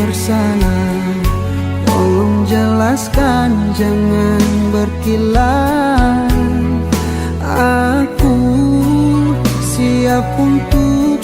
bersalah. Tolong jelaskan, jangan berkilah. Aku siap untuk